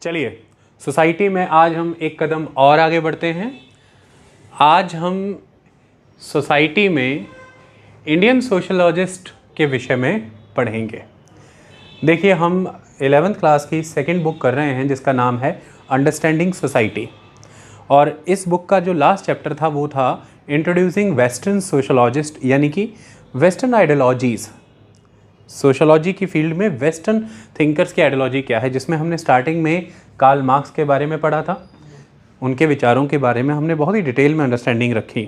चलिए, सोसाइटी में आज हम एक कदम और आगे बढ़ते हैं। आज हम सोसाइटी में इंडियन सोशलॉजिस्ट के विषय में पढ़ेंगे। देखिए, हम 11th क्लास की सेकंड बुक कर रहे हैं जिसका नाम है अंडरस्टैंडिंग सोसाइटी, और इस बुक का जो लास्ट चैप्टर था वो था इंट्रोड्यूसिंग वेस्टर्न सोशलॉजिस्ट, यानी कि वेस्टर्न आइडियोलॉजीज़। सोशलॉजी की फील्ड में वेस्टर्न थिंकर्स की आइडियोलॉजी क्या है, जिसमें हमने स्टार्टिंग में कार्ल मार्क्स के बारे में पढ़ा था। उनके विचारों के बारे में हमने बहुत ही डिटेल में अंडरस्टैंडिंग रखी।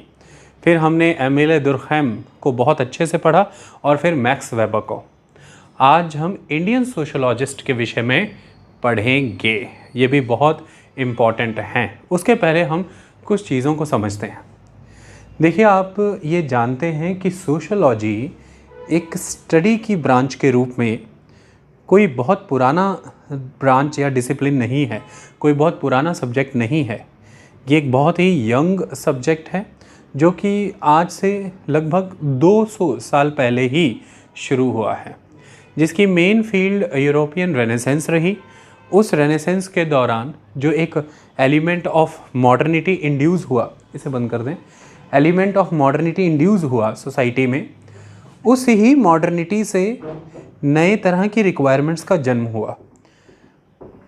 फिर हमने एमिले दुर्खैम को बहुत अच्छे से पढ़ा और फिर मैक्स वेबर को। आज हम इंडियन सोशलॉजिस्ट के विषय में पढ़ेंगे। ये भी बहुत इम्पॉर्टेंट हैं। उसके पहले हम कुछ चीज़ों को समझते हैं। देखिए, आप ये जानते हैं कि सोशलॉजी एक स्टडी की ब्रांच के रूप में कोई बहुत पुराना ब्रांच या डिसिप्लिन नहीं है, कोई बहुत पुराना सब्जेक्ट नहीं है। ये एक बहुत ही यंग सब्जेक्ट है जो कि आज से लगभग 200 साल पहले ही शुरू हुआ है, जिसकी मेन फील्ड यूरोपियन रेनेसेंस रही। उस रेनेसेंस के दौरान जो एक एलिमेंट ऑफ मॉडर्निटी इंड्यूस हुआ, इसे बंद कर दें, एलिमेंट ऑफ मॉडर्निटी इंड्यूस हुआ सोसाइटी में, उस ही मॉडर्निटी से नए तरह की रिक्वायरमेंट्स का जन्म हुआ।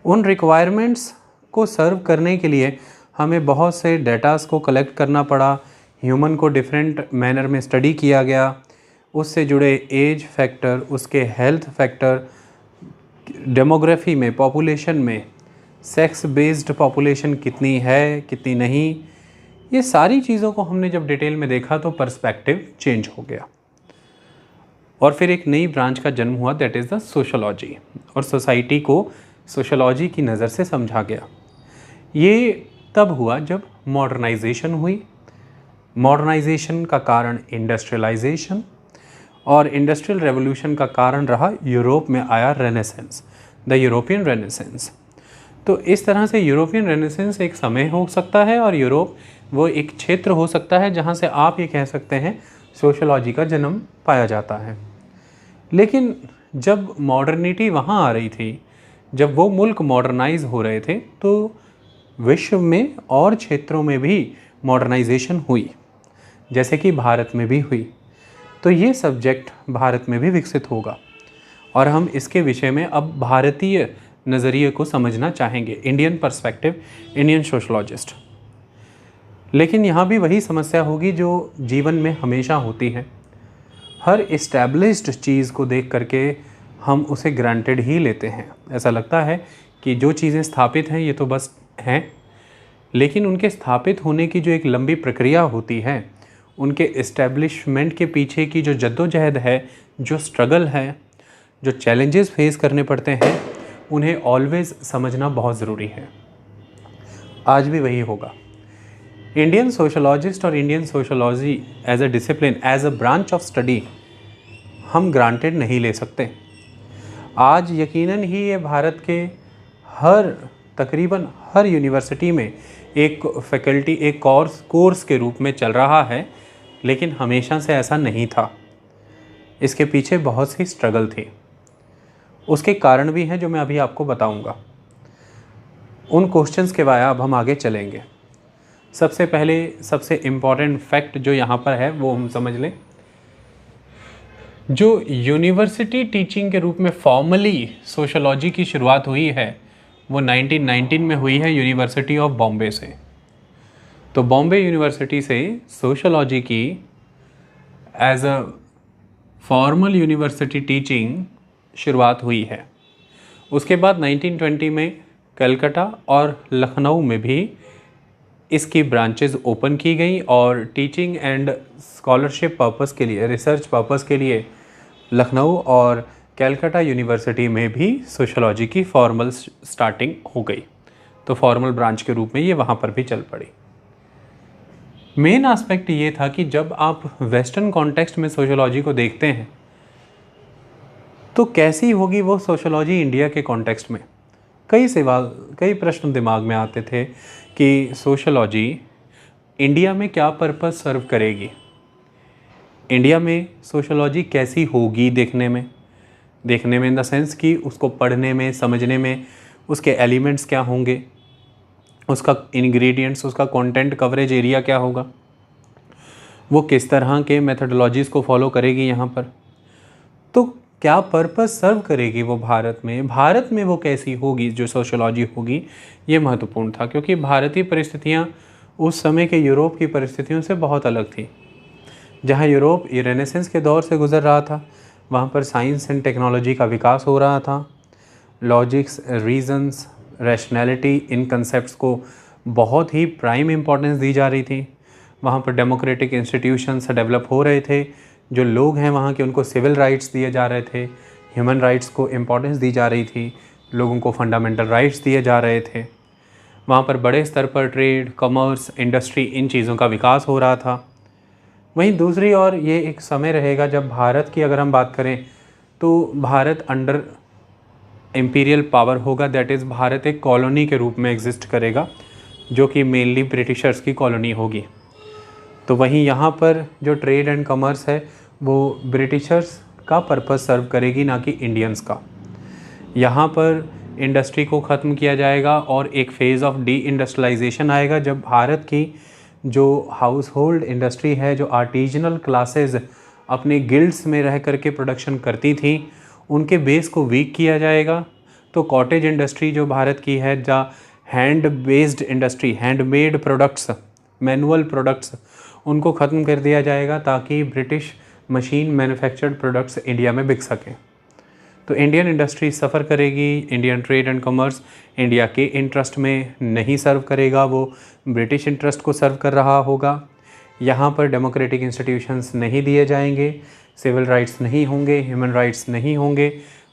उन रिक्वायरमेंट्स को सर्व करने के लिए हमें बहुत से डेटास को कलेक्ट करना पड़ा। ह्यूमन को डिफरेंट मैनर में स्टडी किया गया, उससे जुड़े एज फैक्टर, उसके हेल्थ फैक्टर, डेमोग्राफी में, पॉपुलेशन में, सेक्स बेस्ड पॉपुलेशन कितनी है कितनी नहीं, ये सारी चीज़ों को हमने जब डिटेल में देखा तो पर्सपेक्टिव चेंज हो गया और फिर एक नई ब्रांच का जन्म हुआ, दैट इज़ द सोशलॉजी। और सोसाइटी को सोशलॉजी की नज़र से समझा गया। ये तब हुआ जब मॉडर्नाइजेशन हुई। मॉडर्नाइजेशन का कारण इंडस्ट्रियलाइजेशन, और इंडस्ट्रियल रेवोल्यूशन का कारण रहा यूरोप में आया रेनेसेंस, द यूरोपियन रेनेसेंस। तो इस तरह से यूरोपियन रेनेसेंस एक समय हो सकता है और यूरोप वो एक क्षेत्र हो सकता है जहाँ से आप ये कह सकते हैं सोशलॉजी का जन्म पाया जाता है। लेकिन जब मॉडर्निटी वहाँ आ रही थी, जब वो मुल्क मॉडर्नाइज हो रहे थे, तो विश्व में और क्षेत्रों में भी मॉडर्नाइजेशन हुई, जैसे कि भारत में भी हुई। तो ये सब्जेक्ट भारत में भी विकसित होगा और हम इसके विषय में अब भारतीय नज़रिए को समझना चाहेंगे, इंडियन पर्सपेक्टिव, इंडियन सोशलॉजिस्ट। लेकिन यहाँ भी वही समस्या होगी जो जीवन में हमेशा होती है। हर इस्टेब्लिश्ड चीज़ को देख करके हम उसे ग्रांटेड ही लेते हैं। ऐसा लगता है कि जो चीज़ें स्थापित हैं ये तो बस हैं, लेकिन उनके स्थापित होने की जो एक लंबी प्रक्रिया होती है, उनके इस्टेब्लिशमेंट के पीछे की जो जद्दोजहद है, जो स्ट्रगल है, जो चैलेंजेस फेस करने पड़ते हैं, उन्हें ऑलवेज़ समझना बहुत ज़रूरी है। आज भी वही होगा। इंडियन सोशलॉजिस्ट और Indian sociology as a discipline, as a branch of study हम ग्रांटेड नहीं ले सकते। आज यकीनन ही ये भारत के तकरीबन हर यूनिवर्सिटी में एक फैकल्टी, एक कोर्स के रूप में चल रहा है, लेकिन हमेशा से ऐसा नहीं था। इसके पीछे बहुत सी स्ट्रगल थी। उसके कारण भी हैं जो मैं अभी आपको बताऊंगा। उन क्वेश्चंस के बाद अब हम आगे चलेंगे। सबसे पहले सबसे इम्पॉर्टेंट फैक्ट जो यहाँ पर है वो हम समझ लें। जो यूनिवर्सिटी टीचिंग के रूप में फॉर्मली सोशलॉजी की शुरुआत हुई है वो 1919 में हुई है यूनिवर्सिटी ऑफ बॉम्बे से। तो बॉम्बे यूनिवर्सिटी से सोशलॉजी की as a formal university teaching शुरुआत हुई है। उसके बाद 1920 में कलकत्ता और लखनऊ में भी इसकी ब्रांचेस ओपन की गई और टीचिंग एंड स्कॉलरशिप पर्पस के लिए, रिसर्च पर्पस के लिए लखनऊ और कलकत्ता यूनिवर्सिटी में भी सोशलॉजी की फॉर्मल स्टार्टिंग हो गई। तो फॉर्मल ब्रांच के रूप में ये वहाँ पर भी चल पड़ी। मेन एस्पेक्ट ये था कि जब आप वेस्टर्न कॉन्टेक्स्ट में सोशलॉजी को देखते हैं तो कैसी होगी वो सोशलॉजी इंडिया के कॉन्टेक्स्ट में। कई प्रश्न दिमाग में आते थे कि सोशलॉजी इंडिया में क्या पर्पस सर्व करेगी, इंडिया में सोशलॉजी कैसी होगी देखने में इन द सेंस कि उसको पढ़ने में, समझने में, उसके एलिमेंट्स क्या होंगे, उसका इंग्रेडिएंट्स, उसका कंटेंट कवरेज एरिया क्या होगा, वो किस तरह के मेथडोलॉजीज़ को फॉलो करेगी यहाँ पर, तो क्या पर्पस सर्व करेगी वो भारत में वो कैसी होगी, जो सोशोलॉजी होगी, ये महत्वपूर्ण था। क्योंकि भारतीय परिस्थितियाँ उस समय के यूरोप की परिस्थितियों से बहुत अलग थी। जहाँ यूरोप रेनेसेंस के दौर से गुजर रहा था, वहाँ पर साइंस एंड टेक्नोलॉजी का विकास हो रहा था। लॉजिक्स, रीजंस, रैशनैलिटी, इन कंसेप्ट्स को बहुत ही प्राइम इम्पोर्टेंस दी जा रही थी। वहाँ पर डेमोक्रेटिक इंस्टीट्यूशंस डेवलप हो रहे थे। जो लोग हैं वहाँ के, उनको सिविल राइट्स दिए जा रहे थे, ह्यूमन राइट्स को इम्पोर्टेंस दी जा रही थी, लोगों को फंडामेंटल राइट्स दिए जा रहे थे। वहाँ पर बड़े स्तर पर ट्रेड, कॉमर्स, इंडस्ट्री, इन चीज़ों का विकास हो रहा था। वहीं दूसरी ओर ये एक समय रहेगा जब भारत की अगर हम बात करें तो भारत अंडर इम्पीरियल पावर होगा, दैट इज़ भारत एक कॉलोनी के रूप में एग्जिस्ट करेगा, जो कि मेनली ब्रिटिशर्स की कॉलोनी होगी। तो वहीं यहाँ पर जो ट्रेड एंड कॉमर्स है वो ब्रिटिशर्स का पर्पस सर्व करेगी, ना कि इंडियंस का। यहाँ पर इंडस्ट्री को ख़त्म किया जाएगा और एक फ़ेज़ ऑफ डी इंडस्ट्रियलाइजेशन आएगा, जब भारत की जो हाउस होल्ड इंडस्ट्री है, जो आर्टिजनल क्लासेस अपने गिल्ड्स में रह कर के प्रोडक्शन करती थी, उनके बेस को वीक किया जाएगा। तो कॉटेज इंडस्ट्री जो भारत की है, जहाँ hand based industry, handmade products, manual products, उनको ख़त्म कर दिया जाएगा ताकि British machine manufactured products India में बिक सकें। तो इंडियन इंडस्ट्री सफ़र करेगी। Indian trade and commerce India के इंटरेस्ट में नहीं सर्व करेगा, वो ब्रिटिश इंटरेस्ट को सर्व कर रहा होगा। यहाँ पर डेमोक्रेटिक इंस्टीट्यूशंस नहीं दिए जाएंगे, सिविल राइट्स नहीं होंगे, ह्यूमन राइट्स नहीं होंगे,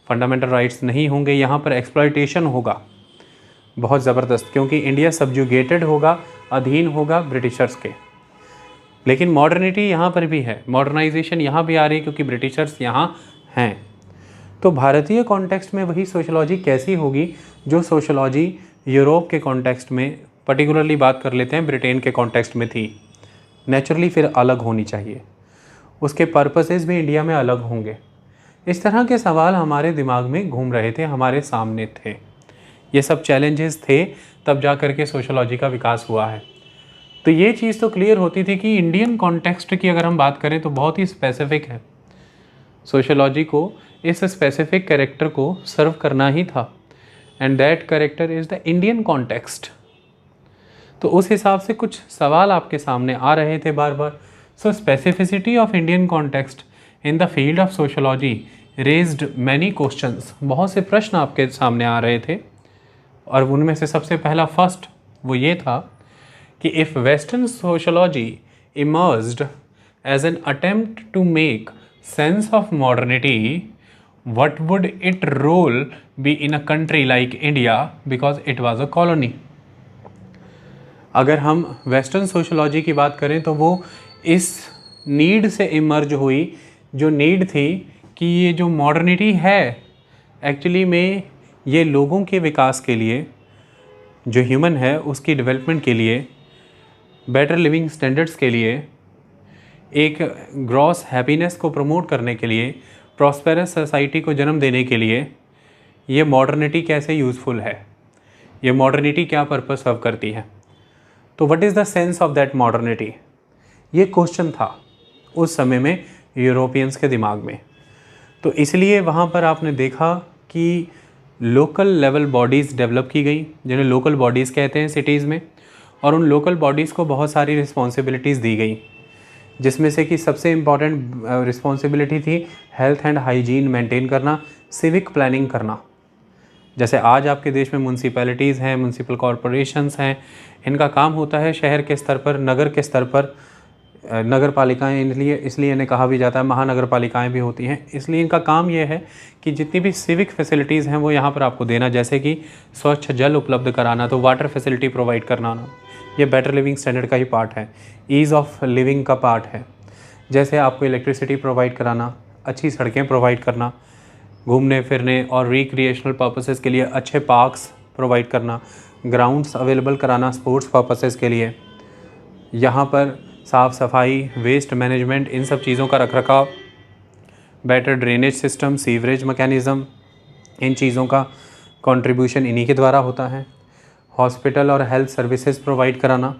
फंडामेंटल राइट्स नहीं होंगे। यहाँ पर एक्सप्लॉयटेशन होगा बहुत ज़बरदस्त, क्योंकि इंडिया सबजुगेटेड होगा, अधीन होगा ब्रिटिशर्स के। लेकिन मॉडर्निटी यहाँ पर भी है, मॉडर्नाइजेशन यहाँ भी आ रही है, क्योंकि ब्रिटिशर्स यहाँ हैं। तो भारतीय कॉन्टेक्स्ट में वही सोशोलॉजी कैसी होगी जो सोशोलॉजी यूरोप के कॉन्टेक्स्ट में, पर्टिकुलरली बात कर लेते हैं ब्रिटेन के कॉन्टेक्स्ट में थी। नेचुरली फिर अलग होनी चाहिए, उसके पर्पसेस भी इंडिया में अलग होंगे। इस तरह के सवाल हमारे दिमाग में घूम रहे थे, हमारे सामने थे। ये सब चैलेंजेस थे, तब जा कर के सोशोलॉजी का विकास हुआ है। तो ये चीज़ तो क्लियर होती थी कि इंडियन कॉन्टेक्स्ट की अगर हम बात करें तो बहुत ही स्पेसिफिक है, सोशोलॉजी को इस स्पेसिफिक कैरेक्टर को सर्व करना ही था, and that character is the Indian context. तो उस हिसाब से कुछ सवाल आपके सामने आ रहे थे बार बार। So specificity of Indian context in the field of sociology raised many questions, बहुत से प्रश्न आपके सामने आ रहे थे। और उनमें से सबसे पहला फर्स्ट वो ये था कि if western sociology emerged as an attempt to make sense of modernity, what would its role be in a country like India because it was a colony? अगर हम वेस्टर्न सोशोलॉजी की बात करें तो वो इस नीड से इमर्ज हुई, जो नीड थी कि ये जो मॉडर्निटी है एक्चुअली में ये लोगों के विकास के लिए, जो ह्यूमन है उसकी डेवलपमेंट के लिए, बेटर लिविंग स्टैंडर्ड्स के लिए, एक ग्रॉस हैप्पीनेस को प्रमोट करने के लिए, प्रॉस्पेरस सोसाइटी को जन्म देने के लिए ये मॉडर्निटी कैसे यूज़फुल है, ये मॉडर्निटी क्या पर्पस सर्व करती है। तो what is the sense of that modernity, ये क्वेश्चन था उस समय में यूरोपियंस के दिमाग में। तो इसलिए वहाँ पर आपने देखा कि लोकल लेवल बॉडीज़ डेवलप की गई, जिन्हें लोकल बॉडीज़ कहते हैं सिटीज़ में, और उन लोकल बॉडीज़ को बहुत सारी रिस्पॉन्सिबिलिटीज़ दी गई, जिसमें से कि सबसे इम्पॉर्टेंट रिस्पॉन्सिबिलिटी थी हेल्थ एंड हाइजीन मेंटेन करना, सिविक प्लानिंग करना। जैसे आज आपके देश में म्यूनसिपैलिटीज़ हैं, म्यूनसिपल कॉरपोरेशंस हैं, इनका काम होता है शहर के स्तर पर, नगर के स्तर पर, नगर पालिकाएँ, इसलिए इन्हें कहा भी जाता है महानगर पालिकाएँ भी होती हैं। इसलिए इनका काम ये है कि जितनी भी सिविक फैसिलिटीज़ हैं वो यहाँ पर आपको देना, जैसे कि स्वच्छ जल उपलब्ध कराना, तो वाटर फैसिलिटी प्रोवाइड कराना, ये बेटर लिविंग स्टैंडर्ड का ही पार्ट है, ईज़ ऑफ लिविंग का पार्ट है। जैसे आपको इलेक्ट्रिसिटी प्रोवाइड कराना, अच्छी सड़कें प्रोवाइड करना, घूमने फिरने और रिक्रिएशनल पर्पसेस के लिए अच्छे पार्क्स प्रोवाइड करना, ग्राउंड्स अवेलेबल कराना स्पोर्ट्स पर्पसेस के लिए, यहाँ पर साफ़ सफाई, वेस्ट मैनेजमेंट, इन सब चीज़ों का रखरखाव, better drainage system, sewerage mechanism, इन चीज़ों का कंट्रीब्यूशन इन्हीं के द्वारा होता है, हॉस्पिटल और हेल्थ सर्विसेज प्रोवाइड कराना,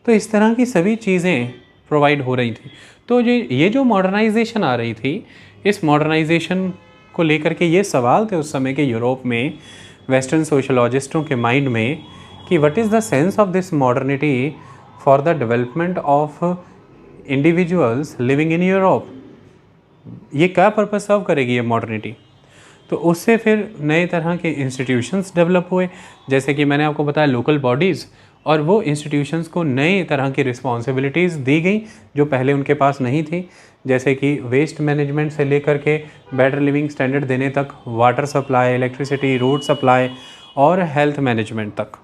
तो इस तरह की सभी चीज़ें प्रोवाइड हो रही थी। तो ये जो मॉडर्नाइजेशन आ रही थी, इस मॉडर्नाइजेशन को लेकर के ये सवाल थे उस समय के यूरोप में वेस्टर्न सोशलॉजिस्टों के माइंड में कि what is the sense of this modernity for the development of individuals living in Europe. ये क्या पर्पस सर्व करेगी ये मॉडर्निटी। तो उससे फिर नए तरह के इंस्टीट्यूशंस डेवलप हुए, जैसे कि मैंने आपको बताया लोकल बॉडीज़, और वो इंस्टीट्यूशंस को नए तरह की रिस्पॉन्सिबिलिटीज़ दी गई जो पहले उनके पास नहीं थी, जैसे कि वेस्ट मैनेजमेंट से लेकर के बेटर लिविंग स्टैंडर्ड देने तक, water supply, electricity, road supply और हेल्थ मैनेजमेंट तक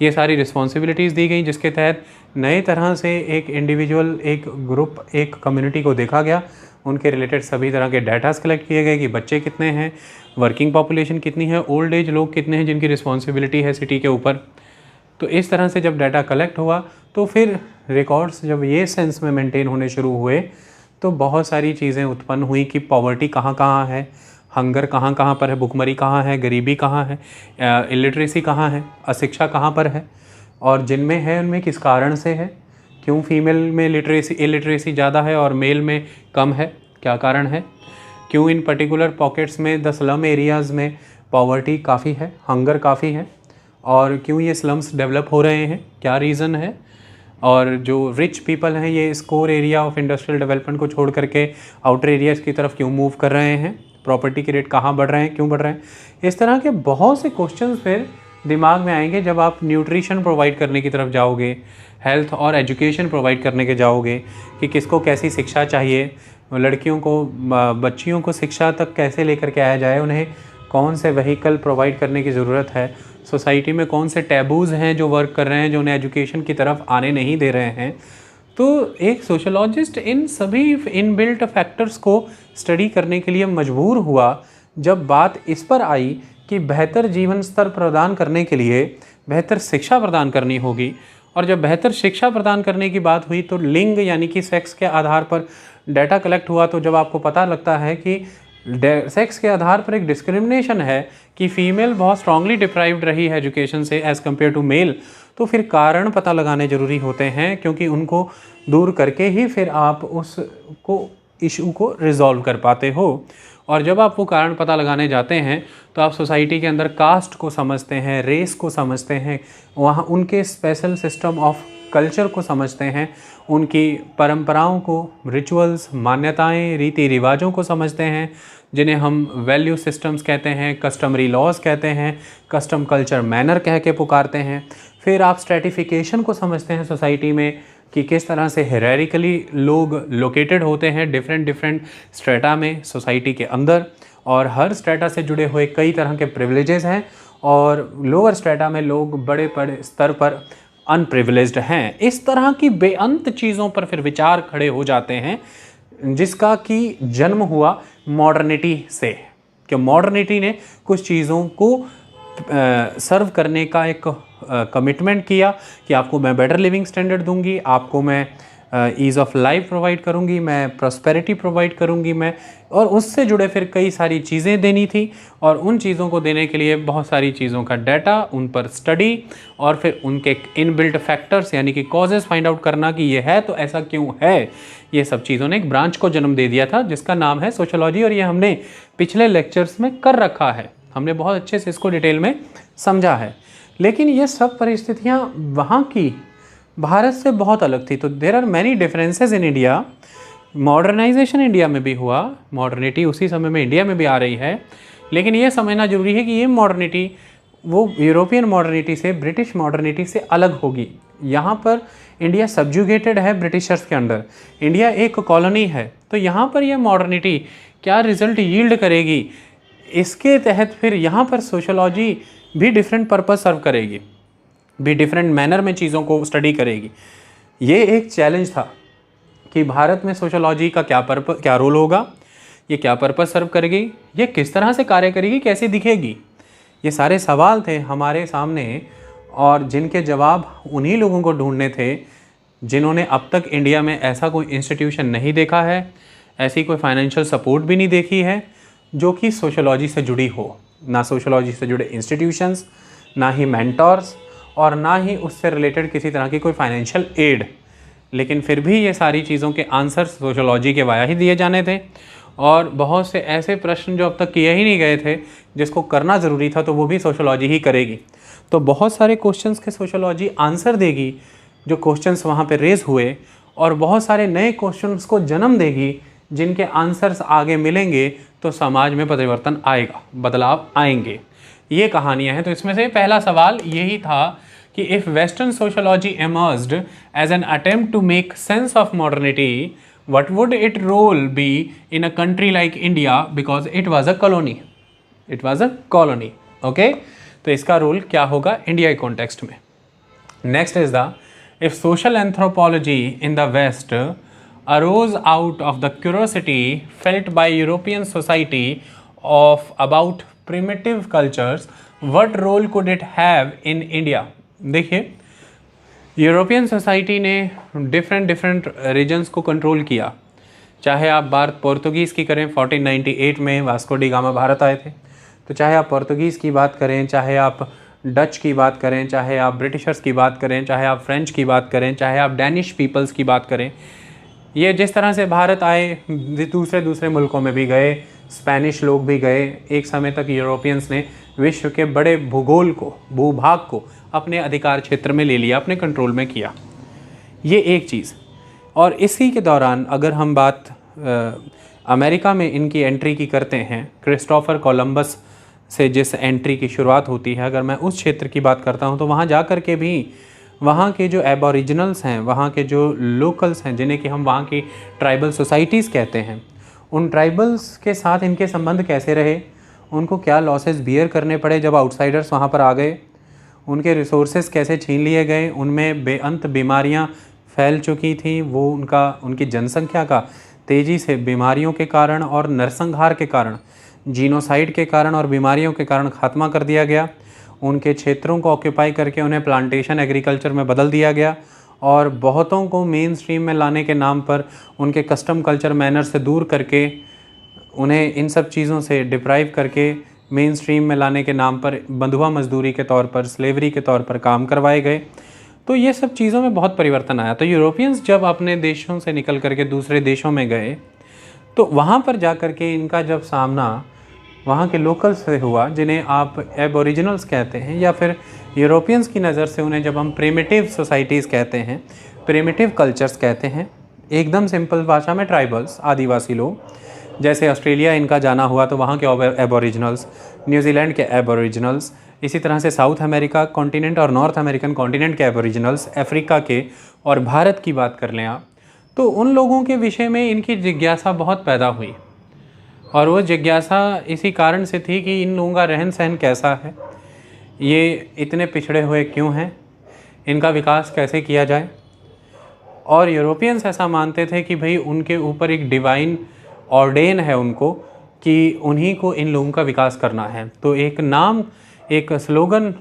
ये सारी रिस्पॉन्सिबिलिटीज़ दी गई, जिसके तहत नए तरह से एक इंडिविजुअल, एक ग्रुप, एक कम्युनिटी को देखा गया। उनके रिलेटेड सभी तरह के डाटास कलेक्ट किए गए कि बच्चे कितने हैं, वर्किंग पॉपुलेशन कितनी है, ओल्ड एज लोग कितने हैं जिनकी रिस्पॉन्सिबिलिटी है सिटी के ऊपर। तो इस तरह से जब डाटा कलेक्ट हुआ तो फिर रिकॉर्ड्स जब ये सेंस में मेंटेन होने शुरू हुए तो बहुत सारी चीज़ें उत्पन्न हुई कि पॉवर्टी कहाँ कहाँ है, हंगर कहाँ कहाँ पर है, भुखमरी कहाँ है, गरीबी कहाँ है, इलिटरेसी कहाँ है, अशिक्षा कहाँ पर है, और जिनमें है उनमें किस कारण से है, क्यों फीमेल में इलिटरेसी ज़्यादा है और मेल में कम है, क्या कारण है, क्यों इन पर्टिकुलर पॉकेट्स में द स्लम एरियाज़ में पॉवर्टी काफ़ी है, हंगर काफ़ी है, और क्यों ये स्लम्स डेवलप हो रहे हैं, क्या रीज़न है, और जो रिच पीपल हैं ये इस core area of industrial development को छोड़ करके आउटर एरियाज़ की तरफ क्यों मूव कर रहे हैं, प्रॉपर्टी के रेट कहाँ बढ़ रहे हैं, क्यों बढ़ रहे हैं। इस तरह के बहुत से क्वेश्चंस फिर दिमाग में आएंगे जब आप न्यूट्रिशन प्रोवाइड करने की तरफ जाओगे, हेल्थ और एजुकेशन प्रोवाइड करने के जाओगे कि किसको कैसी शिक्षा चाहिए, लड़कियों को, बच्चियों को शिक्षा तक कैसे लेकर के आया जाए, उन्हें कौन से व्हीकल प्रोवाइड करने की ज़रूरत है, सोसाइटी में कौन से टैबूज़ हैं जो वर्क कर रहे हैं, जो उन्हें एजुकेशन की तरफ आने नहीं दे रहे हैं। तो एक सोशलॉजिस्ट इन सभी इनबिल्ट फैक्टर्स को स्टडी करने के लिए मजबूर हुआ जब बात इस पर आई कि बेहतर जीवन स्तर प्रदान करने के लिए बेहतर शिक्षा प्रदान करनी होगी। और जब बेहतर शिक्षा प्रदान करने की बात हुई तो लिंग यानी कि सेक्स के आधार पर डाटा कलेक्ट हुआ। तो जब आपको पता लगता है कि सेक्स के आधार पर एक डिस्क्रिमिनेशन है कि फ़ीमेल बहुत स्ट्रांगली डिप्राइव्ड रही है एजुकेशन से एज़ कम्पेयर टू मेल, तो फिर कारण पता लगाने ज़रूरी होते हैं, क्योंकि उनको दूर करके ही फिर आप उसको इशू को रिजॉल्व कर पाते हो। और जब आप वो कारण पता लगाने जाते हैं तो आप सोसाइटी के अंदर कास्ट को समझते हैं, रेस को समझते हैं, वहाँ उनके स्पेशल सिस्टम ऑफ कल्चर को समझते हैं, उनकी परंपराओं को, रिचुअल्स, मान्यताएं, रीति रिवाजों को समझते हैं, जिन्हें हम वैल्यू सिस्टम्स कहते हैं, कस्टमरी लॉज कहते हैं, कस्टम कल्चर मैनर कह के पुकारते हैं। फिर आप स्ट्रेटिफिकेशन को समझते हैं सोसाइटी में कि किस तरह से हेरारिकली लोग लोकेटेड होते हैं डिफरेंट स्ट्रेटा में सोसाइटी के अंदर, और हर स्ट्रेटा से जुड़े हुए कई तरह के प्रिविलेजेस हैं, और लोअर स्ट्रेटा में लोग बड़े बड़े स्तर पर अनप्रिविलेज्ड हैं। इस तरह की बेअंत चीज़ों पर फिर विचार खड़े हो जाते हैं, जिसका कि जन्म हुआ मॉडर्निटी से, कि मॉडर्निटी ने कुछ चीज़ों को सर्व करने का एक कमिटमेंट किया कि आपको मैं बेटर लिविंग स्टैंडर्ड दूंगी, आपको मैं ईज़ ऑफ लाइफ प्रोवाइड करूंगी, मैं प्रॉस्पेरिटी प्रोवाइड करूंगी, मैं, और उससे जुड़े फिर कई सारी चीज़ें देनी थी, और उन चीज़ों को देने के लिए बहुत सारी चीज़ों का डाटा, उन पर स्टडी, और फिर उनके इनबिल्ट फैक्टर्स यानी कि कॉजेज़ फाइंड आउट करना कि ये है तो ऐसा क्यों है। ये सब चीज़ों ने एक ब्रांच को जन्म दे दिया था जिसका नाम है सोशियोलॉजी, और ये हमने पिछले लेक्चर्स में कर रखा है, हमने बहुत अच्छे से इसको डिटेल में समझा है। लेकिन ये सब परिस्थितियाँ वहाँ की भारत से बहुत अलग थी। तो there are many differences in India. Modernisation India में भी हुआ, मॉडर्निटी उसी समय में इंडिया में भी आ रही है, लेकिन ये समझना जरूरी है कि ये मॉडर्निटी वो यूरोपियन मॉडर्निटी से, ब्रिटिश मॉडर्निटी से अलग होगी। यहाँ पर इंडिया सब्जुगेटेड है ब्रिटिशर्स के अंडर, इंडिया एक कॉलोनी है, तो यहाँ पर यह मॉडर्निटी क्या रिजल्ट यील्ड करेगी, इसके तहत फिर यहाँ पर सोशोलॉजी भी डिफरेंट पर्पस सर्व करेगी, भी डिफरेंट मैनर में चीज़ों को स्टडी करेगी। ये एक चैलेंज था कि भारत में सोशोलॉजी का क्या रोल होगा, ये क्या पर्पस सर्व करेगी, ये किस तरह से कार्य करेगी, कैसे दिखेगी। ये सारे सवाल थे हमारे सामने, और जिनके जवाब उन्हीं लोगों को ढूंढने थे जिन्होंने अब तक इंडिया में ऐसा कोई इंस्टीट्यूशन नहीं देखा है, ऐसी कोई फाइनेंशियल सपोर्ट भी नहीं देखी है जो कि सोशोलॉजी से जुड़ी हो। ना सोशोलॉजी से जुड़े इंस्टीट्यूशंस, ना ही मेंटोर्स, और ना ही उससे रिलेटेड किसी तरह की कोई फाइनेंशियल एड। लेकिन फिर भी ये सारी चीज़ों के आंसर सोशोलॉजी के वाया ही दिए जाने थे, और बहुत से ऐसे प्रश्न जो अब तक किए ही नहीं गए थे जिसको करना ज़रूरी था, तो वो भी सोशोलॉजी ही करेगी। तो बहुत सारे क्वेश्चंस के सोशोलॉजी आंसर देगी जो क्वेश्चंस वहाँ पे रेज हुए, और बहुत सारे नए क्वेश्चंस को जन्म देगी जिनके आंसर्स आगे मिलेंगे तो समाज में परिवर्तन आएगा, बदलाव आएंगे। ये कहानियाँ हैं। तो इसमें से पहला सवाल यही था कि if western sociology emerged as an attempt to make sense of modernity, what would its role be in a country like India because it was a colony? It was a colony. Okay? तो इसका role क्या होगा India के context में। Next is the if social anthropology in the west arose out of the curiosity felt by European society of about primitive cultures, what role could it have in India? देखिए, European society ने different regions को control किया। चाहे आप बात Portuguese की करें, 1498 में वास्को डी गामा भारत आए थे, तो चाहे आप पोर्तुगीज़ की बात करें, चाहे आप डच की बात करें, चाहे आप ब्रिटिशर्स की बात करें, चाहे आप फ्रेंच की बात करें, चाहे आप डैनिश पीपल्स की बात करें, ये जिस तरह से भारत आए दूसरे मुल्कों में भी गए, स्पेनिश लोग भी गए। एक समय तक यूरोपियंस ने विश्व के बड़े भूभाग को अपने अधिकार क्षेत्र में ले लिया, अपने कंट्रोल में किया। ये एक चीज़। और इसी के दौरान अगर हम बात अमेरिका में इनकी एंट्री की करते हैं, क्रिस्टोफर कोलंबस से जिस एंट्री की शुरुआत होती है, अगर मैं उस क्षेत्र की बात करता हूँ तो वहाँ जा कर के भी वहाँ के जो एबोरिजिनल्स हैं, वहाँ के जो लोकल्स हैं, जिन्हें कि हम वहाँ की ट्राइबल सोसाइटीज़ कहते हैं, उन ट्राइबल्स के साथ इनके संबंध कैसे रहे, उनको क्या लॉसेस बियर करने पड़े जब आउटसाइडर्स वहाँ पर आ गए, उनके रिसोर्सेज कैसे छीन लिए गए, उनमें बेअंत बीमारियाँ फैल चुकी थी, वो उनकी जनसंख्या का तेज़ी से बीमारियों के कारण और नरसंहार के कारण, जीनोसाइड के कारण और बीमारियों के कारण खात्मा कर दिया गया। उनके क्षेत्रों को ऑक्यूपाई करके उन्हें प्लांटेशन एग्रीकल्चर में बदल दिया गया, और बहुतों को मेन स्ट्रीम में लाने के नाम पर उनके कस्टम कल्चर मैनर से दूर करके, उन्हें इन सब चीज़ों से डिप्राइव करके मेन स्ट्रीम में लाने के नाम पर बंधुआ मजदूरी के तौर पर, स्लेवरी के तौर पर काम करवाए गए। तो ये सब चीज़ों में बहुत परिवर्तन आया। तो यूरोपियंस जब अपने देशों से निकल करके दूसरे देशों में गए, तो वहाँ पर जा कर के इनका जब सामना वहाँ के लोकल्स से हुआ, जिन्हें आप एबोरिजिनल्स कहते हैं, या फिर यूरोपियंस की नज़र से उन्हें जब हम प्रिमिटिव सोसाइटीज़ कहते हैं, प्रिमिटिव कल्चर्स कहते हैं, एकदम सिंपल भाषा में ट्राइबल्स, आदिवासी लोग। जैसे ऑस्ट्रेलिया इनका जाना हुआ तो वहाँ के एबोरिजिनल्स, न्यूजीलैंड के एबोरिजिनल्स, इसी तरह से साउथ अमेरिका कॉन्टिनेंट और नॉर्थ अमेरिकन कॉन्टिनेंट के एबोरिजिनल्स, अफ्रीका के, और भारत की बात कर लें आप, तो उन लोगों के विषय में इनकी जिज्ञासा बहुत पैदा हुई। और वो जिज्ञासा इसी कारण से थी कि इन लोगों का रहन सहन कैसा है, ये इतने पिछड़े हुए क्यों हैं, इनका विकास कैसे किया जाए। और यूरोपियंस ऐसा मानते थे कि भाई उनके ऊपर एक डिवाइन ऑर्डेन है उनको, कि उन्हीं को इन लोगों का विकास करना है। तो एक स्लोगन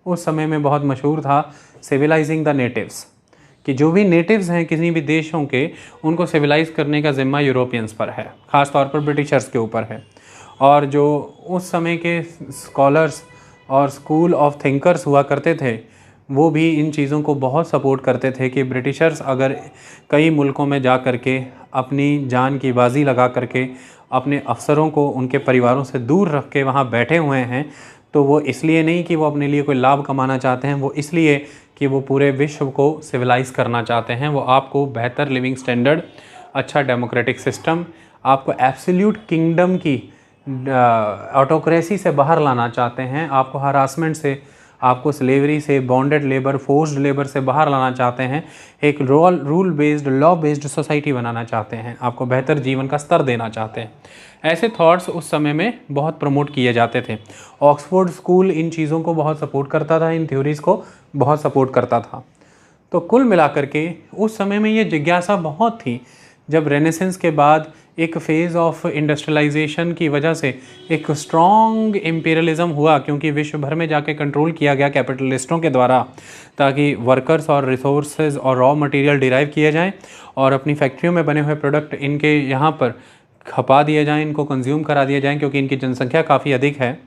उस समय में बहुत मशहूर था, सिविलाइजिंग द नेटिव्स, कि जो भी नेटिव्स हैं किसी भी देशों के, उनको सिविलाइज करने का ज़िम्मा यूरोपियंस पर है, ख़ास तौर पर ब्रिटिशर्स के ऊपर है। और जो उस समय के स्कॉलर्स और स्कूल ऑफ थिंकर्स हुआ करते थे, वो भी इन चीज़ों को बहुत सपोर्ट करते थे कि ब्रिटिशर्स अगर कई मुल्कों में जा कर के अपनी जान की बाजी लगा करके अपने अफसरों को उनके परिवारों से दूर रख के वहाँ बैठे हुए हैं, तो वो इसलिए नहीं कि वो अपने लिए कोई लाभ कमाना चाहते हैं, वो इसलिए कि वो पूरे विश्व को सिविलाइज़ करना चाहते हैं। वो आपको बेहतर लिविंग स्टैंडर्ड, अच्छा डेमोक्रेटिक सिस्टम, आपको एब्सोल्यूट किंगडम की ऑटोक्रेसी से बाहर लाना चाहते हैं, आपको हरासमेंट से, आपको स्लेवरी से, बॉन्डेड लेबर, फोर्स्ड लेबर से बाहर लाना चाहते हैं, एक rule based, law based society बनाना चाहते हैं, आपको बेहतर जीवन का स्तर देना चाहते हैं। ऐसे थॉट्स उस समय में बहुत प्रमोट किए जाते थे। ऑक्सफोर्ड स्कूल इन चीज़ों को बहुत सपोर्ट करता था, इन थ्योरीज़ को बहुत सपोर्ट करता था। तो कुल मिलाकर के उस समय में ये जिज्ञासा बहुत थी। जब रेनेसेंस के बाद एक फेज़ ऑफ इंडस्ट्रियलाइजेशन की वजह से एक स्ट्रॉन्ग इम्पीरियलिज्म हुआ, क्योंकि विश्व भर में जाके कंट्रोल किया गया कैपिटलिस्टों के द्वारा, ताकि वर्कर्स और रिसोर्सेज और रॉ मटेरियल डिराइव किए जाएं और अपनी फैक्ट्रियों में बने हुए प्रोडक्ट इनके यहाँ पर खपा दिए जाएं, इनको कंज्यूम करा दिए जाएं, क्योंकि इनकी जनसंख्या काफ़ी अधिक है।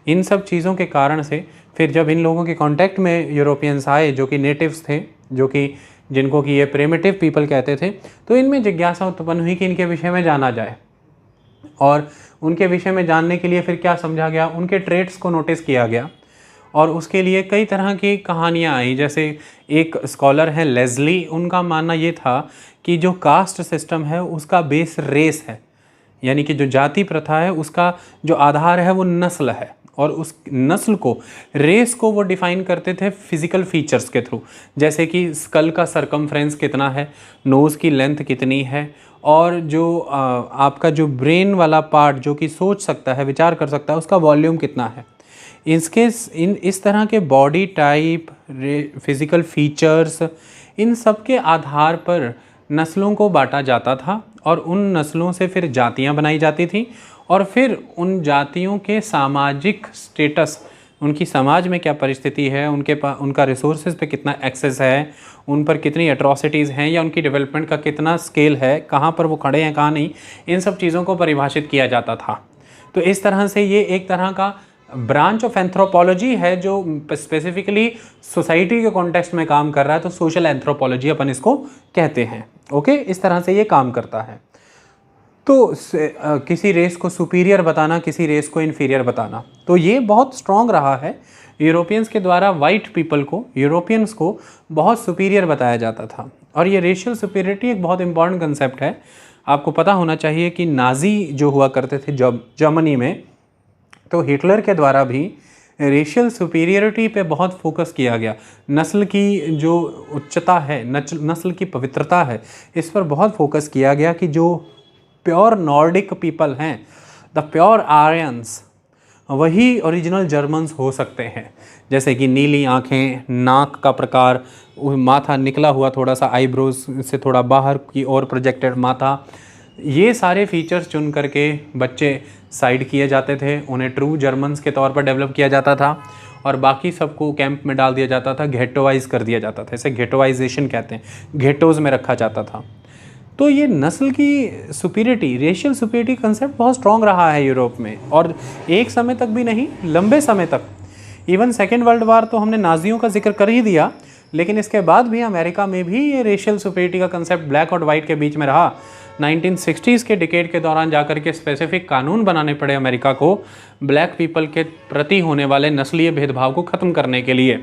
इन सब चीज़ों के कारण से फिर जब इन लोगों के कांटेक्ट में यूरोपियंस आए जो कि नेटिव्स थे, जो कि जिनको कि ये प्रिमिटिव पीपल कहते थे, तो इनमें जिज्ञासा उत्पन्न हुई कि इनके विषय में जाना जाए। और उनके विषय में जानने के लिए फिर क्या समझा गया, उनके ट्रेट्स को नोटिस किया गया और उसके लिए कई तरह की कहानियाँ आई। जैसे एक स्कॉलर हैं लेज़ली, उनका मानना ये था कि जो कास्ट सिस्टम है उसका बेस रेस है, यानी कि जो जाति प्रथा है उसका जो आधार है वो नस्ल है, और उस नस्ल को, रेस को वो डिफाइन करते थे फिजिकल फीचर्स के थ्रू, जैसे कि स्कल का सरकमफ्रेंस कितना है, नोज़ की लेंथ कितनी है, और जो आपका जो ब्रेन वाला पार्ट जो कि सोच सकता है, विचार कर सकता है, उसका वॉल्यूम कितना है। इस तरह के बॉडी टाइप, फिजिकल फीचर्स, इन सब के आधार पर नस्लों को बांटा जाता था और उन नस्लों से फिर जातियां बनाई जाती थी, और फिर उन जातियों के सामाजिक स्टेटस, उनकी समाज में क्या परिस्थिति है, उनका रिसोर्सेज पे कितना एक्सेस है, उन पर कितनी एट्रॉसिटीज़ हैं, या उनकी डेवलपमेंट का कितना स्केल है, कहाँ पर वो खड़े हैं कहाँ नहीं, इन सब चीज़ों को परिभाषित किया जाता था। तो इस तरह से ये एक तरह का ब्रांच ऑफ एंथ्रोपोलॉजी है जो स्पेसिफिकली सोसाइटी के कॉन्टेक्स्ट में काम कर रहा है, तो सोशल एंथ्रोपोलॉजी अपन इसको कहते हैं। ओके, इस तरह से ये काम करता है। तो किसी रेस को सुपीरियर बताना, किसी रेस को इन्फीरियर बताना, तो ये बहुत स्ट्रॉन्ग रहा है। यूरोपियंस के द्वारा वाइट पीपल को, यूरोपियंस को बहुत सुपीरियर बताया जाता था, और ये रेशियल सुपीरियरिटी एक बहुत इंपॉर्टेंट कंसेप्ट है। आपको पता होना चाहिए कि नाजी जो हुआ करते थे जर्मनी में, तो हिटलर के द्वारा भी रेशियल सुपीरियरिटी पे बहुत फोकस किया गया। नस्ल की जो उच्चता है, नस्ल की पवित्रता है, इस पर बहुत फोकस किया गया कि जो प्योर नॉर्डिक पीपल हैं, द प्योर आर्यंस, वही ओरिजिनल जर्मन्स हो सकते हैं। जैसे कि नीली आँखें, नाक का प्रकार, माथा निकला हुआ थोड़ा सा, आईब्रोज से थोड़ा बाहर की ओर प्रोजेक्टेड माथा, ये सारे फीचर्स चुन करके बच्चे साइड किए जाते थे, उन्हें ट्रू जर्मन्स के तौर पर डेवलप किया जाता था, और बाकी सबको कैंप में डाल दिया जाता था, घेटोवाइज कर दिया जाता था, इसे घेटोवाइजेशन कहते हैं, घेटोज़ में रखा जाता था। तो ये नस्ल की सुपीरियरिटी, रेशियल सुपीरियरिटी कंसेप्ट बहुत स्ट्रॉन्ग रहा है यूरोप में, और एक समय तक भी नहीं, लंबे समय तक। इवन सेकेंड वर्ल्ड वार तो हमने नाजियों का जिक्र कर ही दिया, लेकिन इसके बाद भी अमेरिका में भी ये रेशियल सुपीरियरिटी का कंसेप्ट ब्लैक और वाइट के बीच में रहा। 1960s के डिकेड के दौरान जाकर के स्पेसिफिक कानून बनाने पड़े अमेरिका को ब्लैक पीपल के प्रति होने वाले नस्लीय भेदभाव को ख़त्म करने के लिए।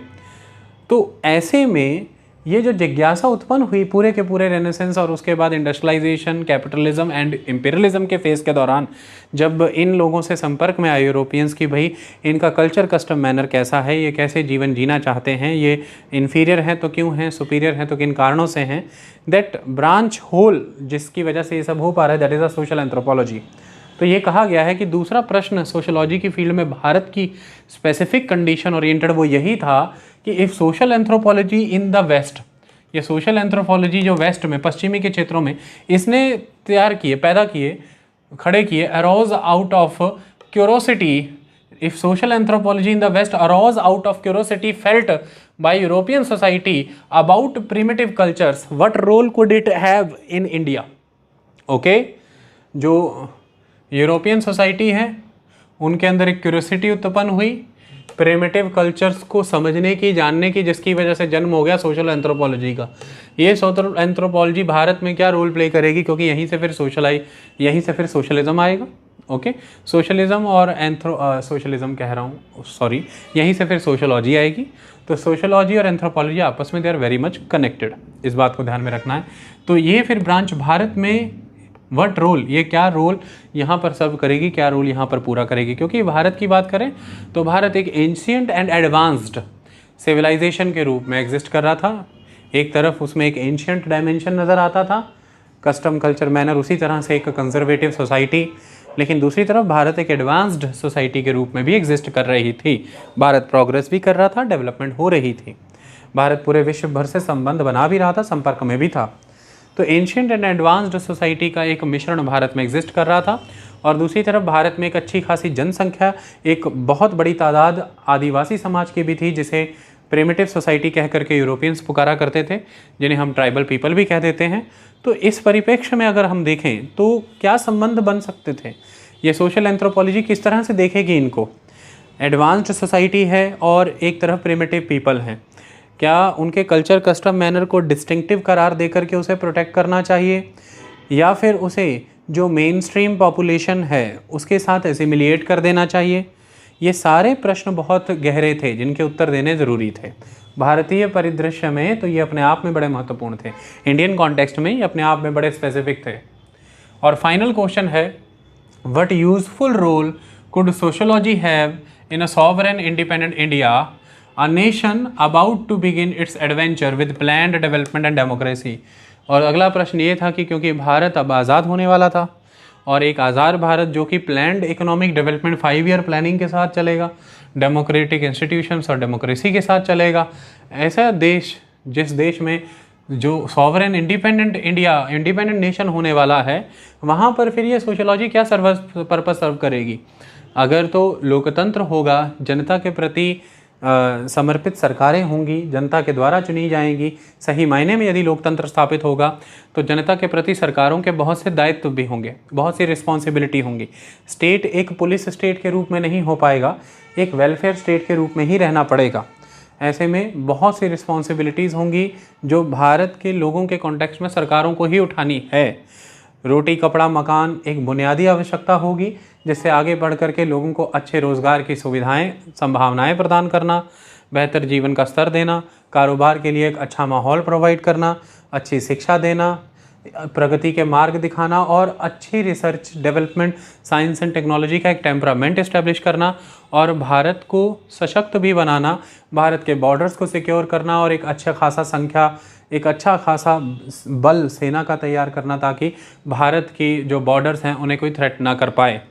तो ऐसे में ये जो जिज्ञासा उत्पन्न हुई पूरे के पूरे रेनेसेंस और उसके बाद इंडस्ट्रियलाइजेशन, कैपिटलिज्म एंड इंपीरियलिज्म के फेज़ के दौरान, जब इन लोगों से संपर्क में आए यूरोपियंस की भाई इनका कल्चर, कस्टम, मैनर कैसा है, ये कैसे जीवन जीना चाहते हैं, ये इन्फीरियर हैं तो क्यों हैं, सुपीरियर हैं तो किन कारणों से हैं, दैट ब्रांच होल जिसकी वजह से ये सब हो पा रहा है, that is a social anthropology. तो ये कहा गया है कि दूसरा प्रश्न सोशोलॉजी की फील्ड में भारत की स्पेसिफिक कंडीशन ओरिएंटेड वो यही था कि if social anthropology in the west, ये सोशल एंथ्रोपोलॉजी जो वेस्ट में, पश्चिमी के क्षेत्रों में इसने तैयार किए, पैदा किए, खड़े किए, arose out of curiosity, if social anthropology in the west arose out of curiosity felt by European society about primitive cultures, what role could it have in India. Okay, जो यूरोपियन सोसाइटी है उनके अंदर एक curiosity उत्पन्न हुई primitive cultures को समझने की, जानने की, जिसकी वजह से जन्म हो गया सोशल एंथ्रोपोलॉजी का। ये सोशल एंथ्रोपोलॉजी भारत में क्या रोल प्ले करेगी, क्योंकि यहीं से फिर सोशलिज्म आएगा। ओके, सोशलिज्म और सोशलिज्म कह रहा हूँ, सॉरी, यहीं से फिर सोशोलॉजी आएगी। तो सोशोलॉजी और एंथ्रोपोलॉजी आपस में they are very much connected, इस बात को ध्यान में रखना है। तो ये फिर ब्रांच भारत में व्हाट रोल, ये क्या रोल यहाँ पर सर्व करेगी, क्या रोल यहाँ पर पूरा करेगी, क्योंकि भारत की बात करें तो भारत एक एंशियंट एंड एडवांस्ड सिविलाइजेशन के रूप में एग्जिस्ट कर रहा था। एक तरफ उसमें एक एंशियंट डायमेंशन नज़र आता था, कस्टम, कल्चर, मैनर, उसी तरह से एक कंजर्वेटिव सोसाइटी, लेकिन दूसरी तरफ भारत एक एडवांस्ड सोसाइटी के रूप में भी एग्जिस्ट कर रही थी। भारत प्रोग्रेस भी कर रहा था, डेवलपमेंट हो रही थी, भारत पूरे विश्व भर से संबंध बना भी रहा था, संपर्क में भी था। तो एंशियंट एंड एडवांस्ड सोसाइटी का एक मिश्रण भारत में एग्जिस्ट कर रहा था, और दूसरी तरफ भारत में एक अच्छी खासी जनसंख्या, एक बहुत बड़ी तादाद आदिवासी समाज की भी थी, जिसे प्रिमिटिव सोसाइटी कह करके यूरोपियंस पुकारा करते थे, जिन्हें हम ट्राइबल पीपल भी कह देते हैं। तो इस परिप्रेक्ष्य में अगर हम देखें तो क्या संबंध बन सकते थे, ये सोशल एंथ्रोपोलॉजी किस तरह से देखेगी इनको। एडवांस्ड सोसाइटी है और एक तरफ प्रिमिटिव पीपल हैं। क्या उनके कल्चर, कस्टम, मैनर को डिस्टिंक्टिव करार देकर के उसे प्रोटेक्ट करना चाहिए, या फिर उसे जो मेन स्ट्रीम पॉपुलेशन है उसके साथ एसिमिलिएट कर देना चाहिए? ये सारे प्रश्न बहुत गहरे थे जिनके उत्तर देने ज़रूरी थे। भारतीय परिदृश्य में तो ये अपने आप में बड़े महत्वपूर्ण थे, इंडियन कॉन्टेक्स्ट में ये अपने आप में बड़े स्पेसिफिक थे। और फाइनल क्वेश्चन है, what useful role could sociology have in a sovereign independent India, a nation about to begin its adventure with planned development and democracy? और अगला प्रश्न ये था कि क्योंकि भारत अब आज़ाद होने वाला था और एक आज़ाद भारत जो कि planned economic development 5 year planning के साथ चलेगा, डेमोक्रेटिक इंस्टीट्यूशंस और डेमोक्रेसी के साथ चलेगा, ऐसा देश, जिस देश में जो sovereign independent India, independent nation होने वाला है, वहाँ पर फिर ये सोशियोलॉजी क्या पर्पस सर्व करेगी? अगर तो लोकतंत्र होगा, जनता के प्रति समर्पित सरकारें होंगी, जनता के द्वारा चुनी जाएंगी, सही मायने में यदि लोकतंत्र स्थापित होगा तो जनता के प्रति सरकारों के बहुत से दायित्व भी होंगे, बहुत सी रिस्पॉन्सिबिलिटी होंगी। स्टेट एक पुलिस स्टेट के रूप में नहीं हो पाएगा, एक वेलफेयर स्टेट के रूप में ही रहना पड़ेगा। ऐसे में बहुत सी रिस्पॉन्सिबिलिटीज़ होंगी जो भारत के लोगों के कॉन्टेक्स्ट में सरकारों को ही उठानी है। रोटी, कपड़ा, मकान एक बुनियादी आवश्यकता होगी, जिससे आगे बढ़ कर के लोगों को अच्छे रोज़गार की सुविधाएं, संभावनाएं प्रदान करना, बेहतर जीवन का स्तर देना, कारोबार के लिए एक अच्छा माहौल प्रोवाइड करना, अच्छी शिक्षा देना, प्रगति के मार्ग दिखाना और अच्छी research, development, science and technology का एक टेम्परामेंट इस्टेब्लिश करना और भारत को सशक्त भी बनाना, भारत के बॉर्डर्स को सिक्योर करना और एक अच्छा खासा बल सेना का तैयार करना ताकि भारत की जो बॉर्डर्स हैं उन्हें कोई थ्रेट ना कर पाए।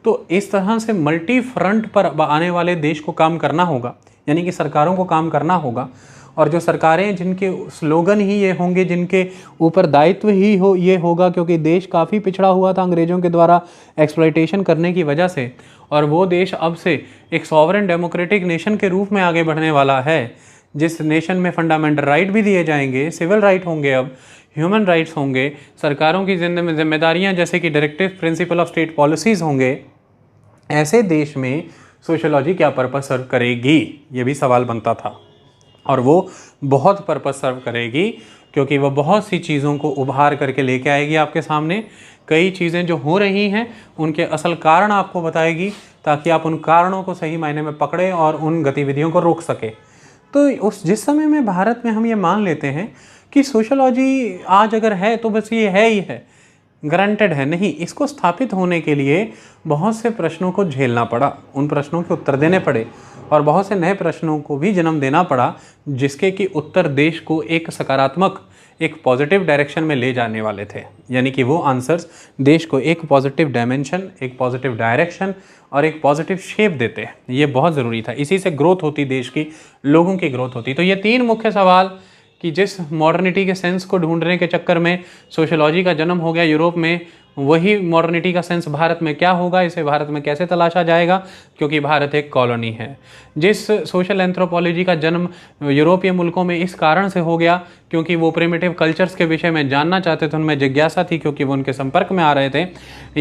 तो इस तरह से मल्टी फ्रंट पर आने वाले देश को काम करना होगा, यानी कि सरकारों को काम करना होगा। और जो सरकारें, जिनके स्लोगन ही ये होंगे, जिनके ऊपर दायित्व ही ये होगा, क्योंकि देश काफ़ी पिछड़ा हुआ था अंग्रेज़ों के द्वारा एक्सप्लॉइटेशन करने की वजह से, और वो देश अब से एक सॉवरेन डेमोक्रेटिक नेशन के रूप में आगे बढ़ने वाला है, जिस नेशन में फंडामेंटल राइट भी दिए जाएंगे, सिविल राइट होंगे, अब ह्यूमन राइट्स होंगे, सरकारों की जिम्मेदारियाँ जैसे कि directive principle of state policies होंगे। ऐसे देश में सोशियोलॉजी क्या पर्पस सर्व करेगी, ये भी सवाल बनता था। और वो बहुत पर्पस सर्व करेगी, क्योंकि वो बहुत सी चीज़ों को उभार करके लेके आएगी आपके सामने। कई चीज़ें जो हो रही हैं उनके असल कारण आपको बताएगी, ताकि आप उन कारणों को सही मायने में पकड़ें और उन गतिविधियों को रोक सके। तो जिस समय में भारत में हम ये मान लेते हैं कि सोशियोलॉजी आज अगर है तो बस ये है ही है, गारंटेड है, नहीं, इसको स्थापित होने के लिए बहुत से प्रश्नों को झेलना पड़ा, उन प्रश्नों के उत्तर देने पड़े और बहुत से नए प्रश्नों को भी जन्म देना पड़ा, जिसके कि उत्तर देश को एक सकारात्मक, एक पॉजिटिव डायरेक्शन में ले जाने वाले थे। यानी कि वो आंसर्स देश को एक पॉजिटिव डायमेंशन, एक पॉजिटिव डायरेक्शन और एक पॉजिटिव शेप देते हैं। ये बहुत ज़रूरी था, इसी से ग्रोथ होती, देश की, लोगों की ग्रोथ होती। तो ये 3 मुख्य सवाल कि जिस मॉडर्निटी के सेंस को ढूंढने के चक्कर में सोशियोलॉजी का जन्म हो गया यूरोप में, वही मॉडर्निटी का सेंस भारत में क्या होगा, इसे भारत में कैसे तलाशा जाएगा, क्योंकि भारत एक कॉलोनी है। जिस सोशल एंथ्रोपोलॉजी का जन्म यूरोपीय मुल्कों में इस कारण से हो गया क्योंकि वो प्रिमिटिव कल्चर्स के विषय में जानना चाहते थे, उनमें जिज्ञासा थी क्योंकि वो उनके संपर्क में आ रहे थे।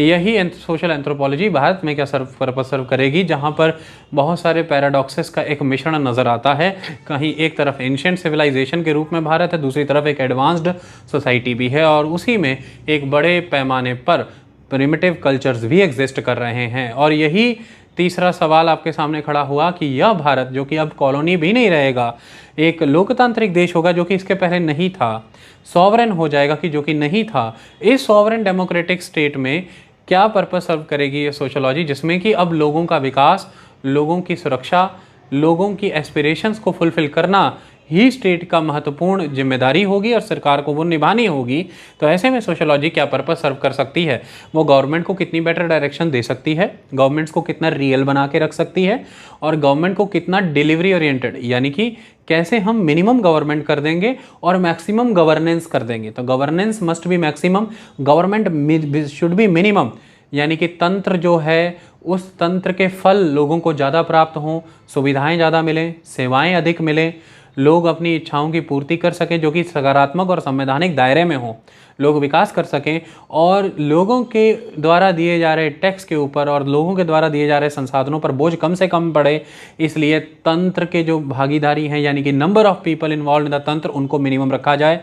यही सोशल एंथ्रोपोलॉजी भारत में क्या पर्पस सर्व करेगी, जहाँ पर बहुत सारे पैराडॉक्सेस का एक मिश्रण नज़र आता है। कहीं एक तरफ एंशिएंट सिविलाइजेशन के रूप में भारत है, दूसरी तरफ एक एडवांस्ड सोसाइटी भी है, और उसी में एक बड़े पैमाने पर प्रिमिटिव कल्चर्स भी एग्जिस्ट कर रहे हैं। और यही तीसरा सवाल आपके सामने खड़ा हुआ कि यह भारत, जो कि अब कॉलोनी भी नहीं रहेगा, एक लोकतांत्रिक देश होगा जो कि इसके पहले नहीं था, सॉवरेन हो जाएगा कि जो कि नहीं था, इस सॉवरेन डेमोक्रेटिक स्टेट में क्या पर्पस सर्व करेगी ये सोशियोलॉजी, जिसमें कि अब लोगों का विकास, लोगों की सुरक्षा, लोगों की एस्पिरेशंस को फुलफिल करना ही स्टेट का महत्वपूर्ण जिम्मेदारी होगी और सरकार को वो निभानी होगी। तो ऐसे में सोशियोलॉजी क्या पर्पस सर्व कर सकती है, वो गवर्नमेंट को कितनी बेटर डायरेक्शन दे सकती है, गवर्नमेंट्स को कितना रियल बना के रख सकती है, और गवर्नमेंट को कितना डिलीवरी ओरिएंटेड, यानी कि कैसे हम मिनिमम गवर्नमेंट कर देंगे और मैक्सिमम गवर्नेंस कर देंगे। तो governance must be maximum, government should be minimum, यानी कि तंत्र जो है उस तंत्र के फल लोगों को ज़्यादा प्राप्त हों, सुविधाएं ज़्यादा मिलें, सेवाएं अधिक मिलें, लोग अपनी इच्छाओं की पूर्ति कर सकें जो कि सकारात्मक और संवैधानिक दायरे में हो, लोग विकास कर सकें और लोगों के द्वारा दिए जा रहे टैक्स के ऊपर और लोगों के द्वारा दिए जा रहे संसाधनों पर बोझ कम से कम पड़े। इसलिए तंत्र के जो भागीदारी हैं यानी कि number of people involve in the तंत्र, उनको मिनिमम रखा जाए।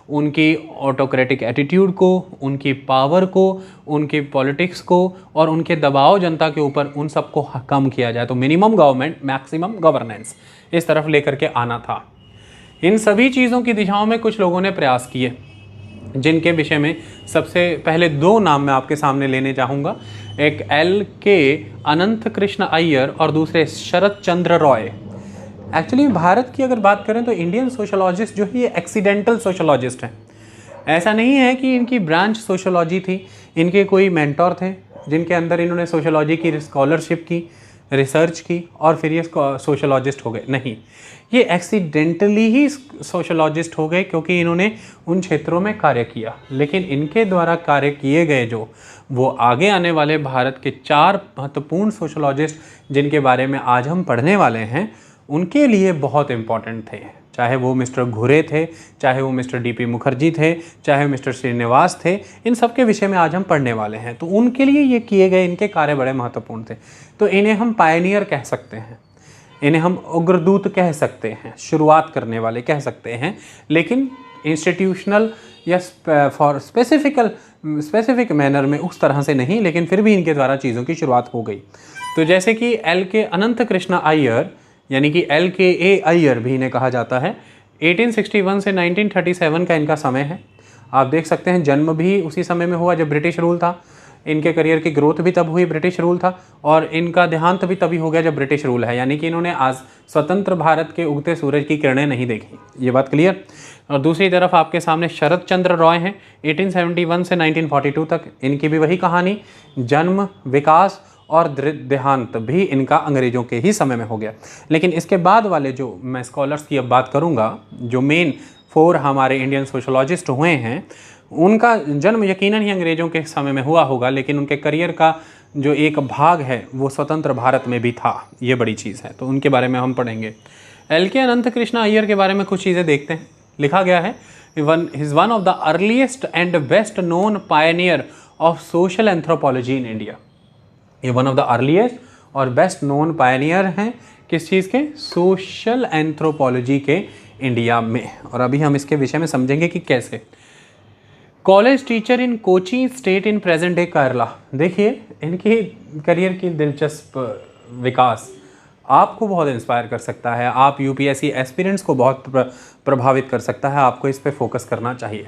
उनकी ऑटोक्रेटिक एटीट्यूड को, उनकी पावर को, उनकी पॉलिटिक्स को और उनके दबाव जनता के ऊपर, उन सबको कम किया जाए। तो मिनिमम गवर्नमेंट, मैक्सिमम गवर्नेंस, इस तरफ लेकर के आना था। इन सभी चीज़ों की दिशाओं में कुछ लोगों ने प्रयास किए, जिनके विषय में सबसे पहले दो नाम मैं आपके सामने लेने चाहूँगा। एक LK अनंत कृष्ण अय्यर और दूसरे शरद चंद्र रॉय। एक्चुअली भारत की अगर बात करें तो इंडियन सोशोलॉजिस्ट जो है ये एक्सीडेंटल सोशोलॉजिस्ट हैं। ऐसा नहीं है कि इनकी ब्रांच सोशोलॉजी थी, इनके कोई मेंटोर थे जिनके अंदर इन्होंने सोशोलॉजी की स्कॉलरशिप की, रिसर्च की और फिर ये सोशोलॉजिस्ट हो गए। नहीं, ये एक्सीडेंटली ही सोशोलॉजिस्ट हो गए क्योंकि इन्होंने उन क्षेत्रों में कार्य किया। लेकिन इनके द्वारा कार्य किए गए जो वो आगे आने वाले भारत के 4 महत्वपूर्ण सोशोलॉजिस्ट जिनके बारे में आज हम पढ़ने वाले हैं, उनके लिए बहुत इम्पॉर्टेंट थे। चाहे वो मिस्टर घुरे थे, चाहे वो मिस्टर DP मुखर्जी थे, चाहे मिस्टर श्रीनिवास थे, इन सब के विषय में आज हम पढ़ने वाले हैं। तो उनके लिए ये किए गए इनके कार्य बड़े महत्वपूर्ण थे। तो इन्हें हम पायनियर कह सकते हैं, इन्हें हम उग्रदूत कह सकते हैं, शुरुआत करने वाले कह सकते हैं। लेकिन इंस्टीट्यूशनल या फॉर स्पेसिफिक मैनर में उस तरह से नहीं, लेकिन फिर भी इनके द्वारा चीज़ों की शुरुआत हो गई। तो जैसे कि LK अनंत कृष्ण अय्यर यानी कि LKA अय्यर भी इन्हें कहा जाता है, 1861 से 1937 का इनका समय है। आप देख सकते हैं जन्म भी उसी समय में हुआ जब ब्रिटिश रूल था। इनके करियर की ग्रोथ भी तब हुई, ब्रिटिश रूल था, और इनका देहांत भी तभी हो गया जब ब्रिटिश रूल है। यानी कि इन्होंने आज स्वतंत्र भारत के उगते सूरज की किरणें नहीं देखी। ये बात क्लियर। और दूसरी तरफ आपके सामने शरद चंद्र रॉय हैं, 1871 से 1942 तक। इनकी भी वही कहानी, जन्म, विकास और देहांत भी इनका अंग्रेज़ों के ही समय में हो गया। लेकिन इसके बाद वाले जो मैं स्कॉलर्स की अब बात करूंगा, जो मेन 4 हमारे इंडियन सोशोलॉजिस्ट हुए हैं, उनका जन्म यकीनन ही अंग्रेज़ों के समय में हुआ होगा, लेकिन उनके करियर का जो एक भाग है वो स्वतंत्र भारत में भी था। ये बड़ी चीज़ है, तो उनके बारे में हम पढ़ेंगे। LK अनंत कृष्ण अय्यर के बारे में कुछ चीज़ें देखते हैं। लिखा गया है, is one of the earliest and best known Pioneer of social anthropology in India. ये वन ऑफ द अर्लीस्ट और बेस्ट नोन पायनियर हैं किस चीज़ के? सोशल एंथ्रोपोलॉजी के इंडिया में। और अभी हम इसके विषय में समझेंगे कि कैसे। College teacher in Kochi state in present day Kerala. देखिए इनकी करियर की दिलचस्प विकास आपको बहुत इंस्पायर कर सकता है। आप UPSC एस्पिरेंट्स को बहुत प्रभावित कर सकता है। आपको इस पे फोकस करना चाहिए।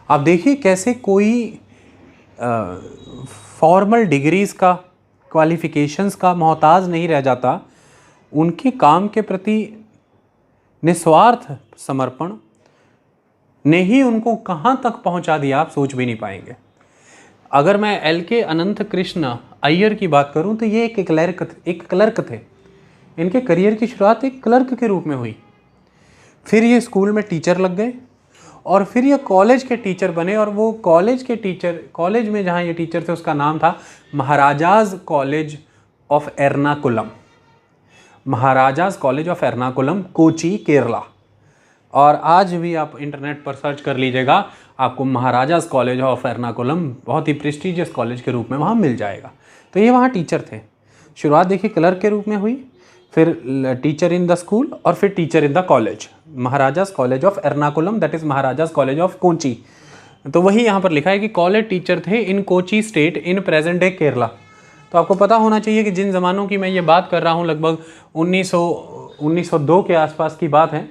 आप देखिए कैसे कोई फॉर्मल डिग्रीज़ का, क्वालिफ़िकेशंस का मोहताज नहीं रह जाता। उनके काम के प्रति निस्वार्थ समर्पण ने ही उनको कहाँ तक पहुँचा दिया, आप सोच भी नहीं पाएंगे। अगर मैं LK अनंत कृष्ण अय्यर की बात करूँ तो ये एक क्लर्क थे। इनके करियर की शुरुआत एक क्लर्क के रूप में हुई। फिर ये स्कूल में टीचर लग गए और फिर ये कॉलेज के टीचर बने। और वो कॉलेज में जहाँ ये टीचर थे उसका नाम था Maharaja's college of Ernakulam. Maharaja's college of Ernakulam, Kochi, Kerala. और आज भी आप इंटरनेट पर सर्च कर लीजिएगा, आपको महाराजाज कॉलेज ऑफ एर्नाकुलम बहुत ही प्रेस्टिजियस कॉलेज के रूप में वहाँ मिल जाएगा। तो ये वहाँ टीचर थे। शुरुआत देखिए क्लर्क के रूप में हुई, फिर टीचर इन द स्कूल और फिर teacher in the college. Maharaja's college of Ernakulam, that is Maharaja's college of Kochi. तो वही यहाँ पर लिखा है कि कॉलेज टीचर थे in Kochi state in present day Kerala. तो आपको पता होना चाहिए कि जिन ज़मानों की मैं ये बात कर रहा हूँ, लगभग 1902 के आसपास की बात है।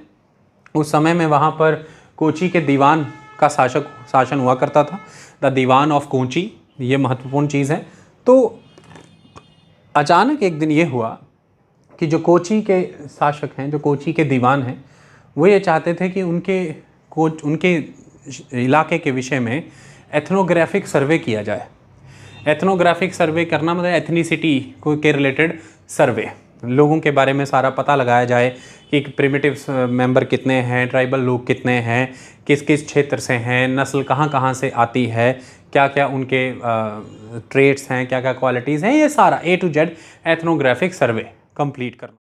उस समय में वहाँ पर कोची के दीवान का शासन हुआ करता था, द दीवान ऑफ कोची। ये महत्वपूर्ण चीज़ है। तो अचानक एक दिन ये हुआ कि जो कोची के शासक हैं, जो कोची के दीवान हैं, वो ये चाहते थे कि उनके इलाके के विषय में एथनोग्राफिक सर्वे किया जाए। एथनोग्राफिक सर्वे करना मतलब एथनिसिटी को के रिलेटेड सर्वे, लोगों के बारे में सारा पता लगाया जाए कि प्रिमिटिव मेंबर कितने हैं, ट्राइबल लोग कितने हैं, किस किस क्षेत्र से हैं, नस्ल कहाँ कहाँ से आती है, क्या क्या उनके ट्रेट्स हैं, क्या क्या क्वालिटीज़ हैं, ये सारा A to Z ethnographic survey complete करना।